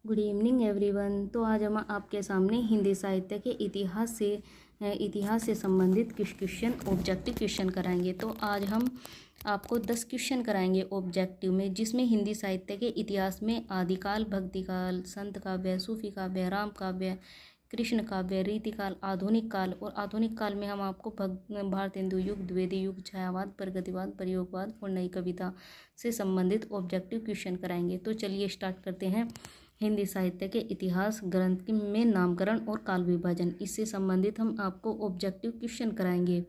Good evening everyone. तो आज हम आपके सामने हिंदी साहित्य के इतिहास से संबंधित कुछ क्वेश्चन ऑब्जेक्टिव क्वेश्चन कराएंगे। तो आज हम आपको 10 क्वेश्चन कराएंगे ऑब्जेक्टिव में, जिसमें हिंदी साहित्य के इतिहास में आदिकाल, भक्तिकाल, संत काव्य, सूफी काव्य, राम काव्य, कृष्ण काव्य, रीतिकाल, आधुनिक काल, और आधुनिक काल में हम आपको भारतेंदु युग, द्विवेदी युग, छायावाद, प्रगतिवाद, प्रयोगवाद और नई कविता से संबंधित ऑब्जेक्टिव क्वेश्चन कराएंगे। तो चलिए स्टार्ट करते हैं। हिंदी साहित्य के इतिहास ग्रंथ में नामकरण और काल विभाजन, इससे संबंधित हम आपको ऑब्जेक्टिव क्वेश्चन कराएंगे।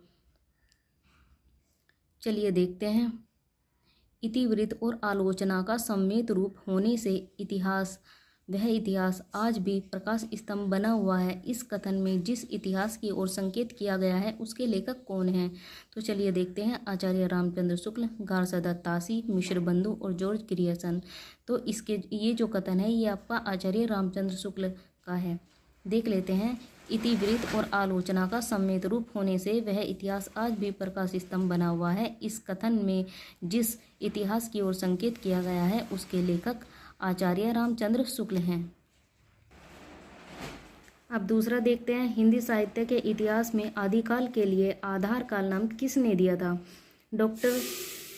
चलिए देखते हैं। इतिवृत्त और आलोचना का सम्मिलित रूप होने से वह इतिहास आज भी प्रकाश स्तंभ बना हुआ है। इस कथन में जिस इतिहास की ओर संकेत किया गया है उसके लेखक कौन हैं? तो चलिए देखते हैं। आचार्य रामचंद्र शुक्ल, गार्सदत्त तासी, मिश्र बंधु और जॉर्ज ग्रियर्सन। तो इसके ये जो कथन है ये आपका आचार्य रामचंद्र शुक्ल का है। देख लेते हैं। इतिवृत्त और आलोचना का सम्मिलित रूप होने से वह इतिहास आज भी प्रकाश स्तंभ बना हुआ है। इस कथन में जिस इतिहास की ओर संकेत किया गया है उसके लेखक आचार्य रामचंद्र शुक्ल हैं। अब दूसरा देखते हैं। हिंदी साहित्य के इतिहास में आदिकाल के लिए आधार काल नाम किसने दिया था? डॉक्टर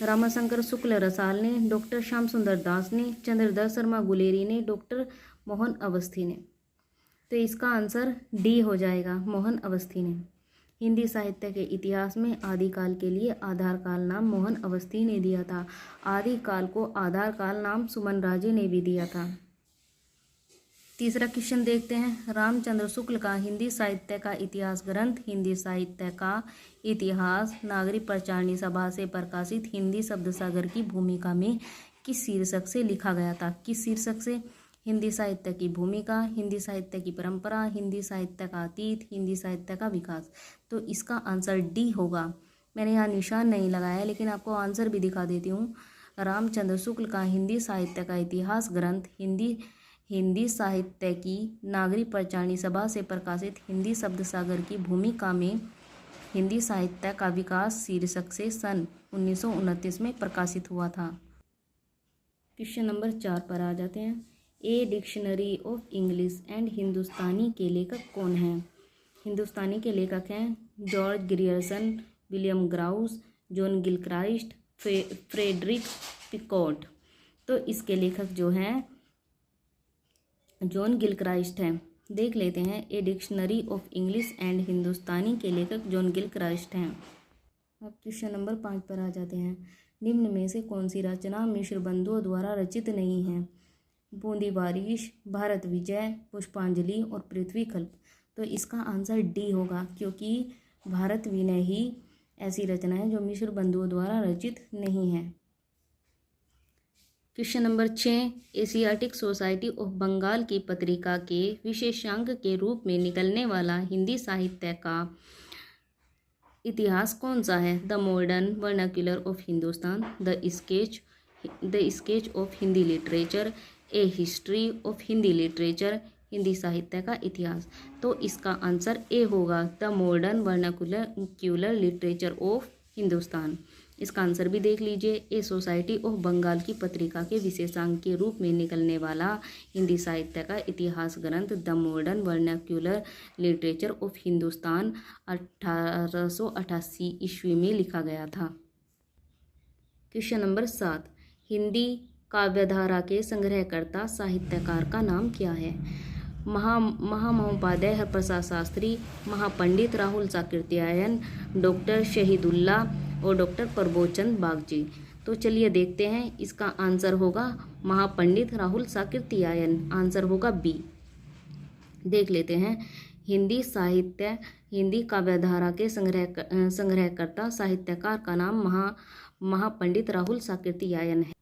रामाशंकर शुक्ल रसाल ने, डॉक्टर श्याम सुंदर दास ने, चंद्रदास शर्मा गुलेरी ने, डॉक्टर मोहन अवस्थी ने। तो इसका आंसर डी हो जाएगा, मोहन अवस्थी ने। हिंदी साहित्य के इतिहास में आदिकाल के लिए आधार काल नाम मोहन अवस्थी ने दिया था। आदिकाल को आधार काल नाम सुमन राजे ने भी दिया था। तीसरा क्वेश्चन देखते हैं। रामचंद्र शुक्ल का हिंदी साहित्य का इतिहास ग्रंथ हिंदी साहित्य का इतिहास नागरी प्रचारणी सभा से प्रकाशित हिंदी शब्द सागर की भूमिका में किस शीर्षक से लिखा गया था? किस शीर्षक से? हिंदी साहित्य की भूमिका, हिंदी साहित्य की परंपरा, हिंदी साहित्य का अतीत, हिंदी साहित्य का विकास। तो इसका आंसर डी होगा। मैंने यहाँ निशान नहीं लगाया लेकिन आपको आंसर भी दिखा देती हूँ। रामचंद्र शुक्ल का हिंदी साहित्य का इतिहास ग्रंथ हिंदी साहित्य की नागरी प्रचारणी सभा से प्रकाशित हिंदी शब्द सागर की भूमिका में हिंदी साहित्य का विकास शीर्षक से सन 1929 में प्रकाशित हुआ था। क्वेश्चन नंबर 4 पर आ जाते हैं। A dictionary of English and Hindustani के लेखक कौन हैं? हिंदुस्तानी के लेखक हैं George Grierson, William Growse, John Gilchrist, Frederick Pincott. तो इसके लेखक जो हैं जॉन गिलक्राइस्ट हैं। देख लेते हैं। A dictionary of English and Hindustani के लेखक जॉन गिलक्राइस्ट हैं। अब क्वेश्चन नंबर 5 पर आ जाते हैं। निम्न में से कौन सी रचना मिश्र बंधुओं द्वारा रचित नहीं है? बूंदी बारिश, भारत विजय, पुष्पांजलि और पृथ्वी कल्प। तो इसका आंसर डी होगा, क्योंकि भारत विनय ही ऐसी रचना है जो मिश्र बंधुओं द्वारा रचित नहीं है। Question number 6। Asiatic society of Bengal की पत्रिका के विशेषांक के रूप में निकलने वाला हिंदी साहित्य का इतिहास कौन सा है? The modern vernacular of Hindustan, the sketch of Hindi literature, A history of Hindi literature, Hindi साहित्य का इतिहास। तो इसका आंसर ए होगा, the modern vernacular literature of Hindustan. इसका आंसर भी देख लीजिए। ए सोसाइटी ऑफ बंगाल की पत्रिका के विशेषांक के रूप में निकलने वाला हिंदी साहित्य का इतिहास ग्रंथ the modern vernacular literature of Hindustan 1888 ईस्वी में लिखा गया था। Question number 7। हिंदी काव्यधारा के संग्रहकर्ता साहित्यकार का नाम क्या है? महामहोपाध्याय हरप्रसाद शास्त्री, महापंडित राहुल साकृत्यायन, डॉक्टर शहीदुल्ला और डॉक्टर प्रबोधचंद बागची। तो चलिए देखते हैं। इसका आंसर होगा महापंडित राहुल साकृत्यायन। आंसर होगा बी। देख लेते हैं। हिंदी काव्यधारा के संग्रहकर्ता साहित्यकार का नाम महापंडित राहुल साकृत्यायन है।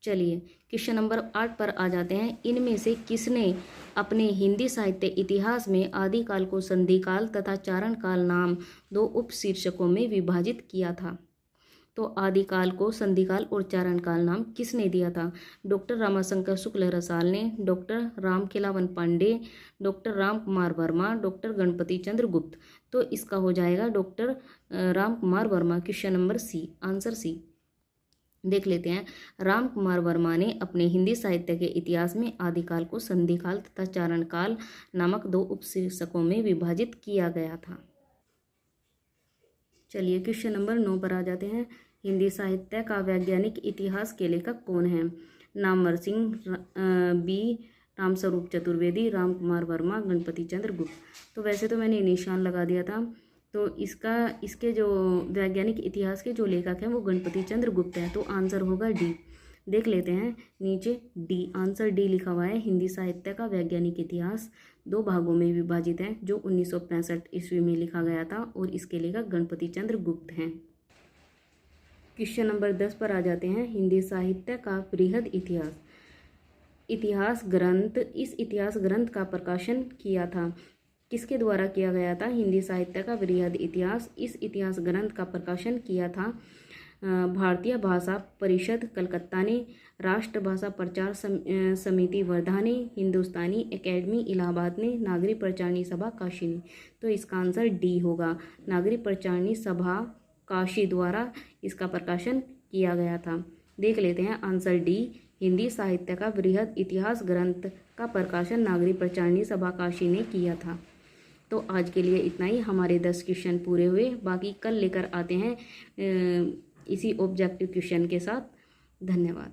चलिए क्वेश्चन नंबर 8 पर आ जाते हैं। इनमें से किसने अपने हिंदी साहित्य इतिहास में आदिकाल को संधिकाल तथा चारणकाल नाम 2 उपशीर्षकों में विभाजित किया था? तो आदिकाल को संधिकाल और चारणकाल नाम किसने दिया था? डॉक्टर रामाशंकर शुक्ल रसाल ने, doctor Ramkhelawan Pande, doctor Ram Kumar Verma, doctor Ganpati Chandra Gupt. तो इसका हो जाएगा doctor Ram Kumar Verma. Question number C, answer C. देख लेते हैं। राम कुमार वर्मा ने अपने हिंदी साहित्य के इतिहास में आदिकाल को संधिकाल तथा चारणकाल नामक 2 उपशीर्षकों में विभाजित किया गया था। चलिए क्वेश्चन नंबर 9 पर आ जाते हैं। हिंदी साहित्य का वैज्ञानिक इतिहास के लेखक कौन है? नामवर सिंह, बी रामस्वरूप चतुर्वेदी, राम कुमार वर्मा, गणपति चंद्र गुप्त। तो वैसे तो मैंने निशान लगा दिया था, तो इसके जो वैज्ञानिक इतिहास के जो लेखक हैं वो गणपति चंद्र गुप्त हैं, तो आंसर होगा डी। देख लेते हैं नीचे, डी आंसर डी लिखा हुआ है। हिंदी साहित्य का वैज्ञानिक इतिहास 2 भागों में विभाजित है, जो 1965 ईस्वी में लिखा गया था और इसके लेखक गणपति चंद्र गुप्त हैं। क्वेश्चन नंबर 10 पर आ जाते हैं। हिंदी साहित्य का बृहद इतिहास ग्रंथ, इस इतिहास ग्रंथ का प्रकाशन किया था, किसके द्वारा किया गया था? हिंदी साहित्य का बृहद इतिहास, इस इतिहास ग्रंथ का प्रकाशन किया था भारतीय भाषा परिषद कलकत्ता ने, राष्ट्रभाषा प्रचार समिति वर्धा ने, हिंदुस्तानी एकेडमी इलाहाबाद ने, नागरिक प्रचारणी सभा काशी ने। तो इसका आंसर डी होगा। नागरिक प्रचारणी सभा काशी द्वारा इसका प्रकाशन किया गया था। देख लेते हैं आंसर डी। हिंदी साहित्य का बृहद इतिहास ग्रंथ का प्रकाशन नागरिक प्रचारणी सभा काशी ने किया था। तो आज के लिए इतना ही। हमारे 10 क्वेश्चन पूरे हुए, बाकी कल लेकर आते हैं इसी ऑब्जेक्टिव क्वेश्चन के साथ। धन्यवाद।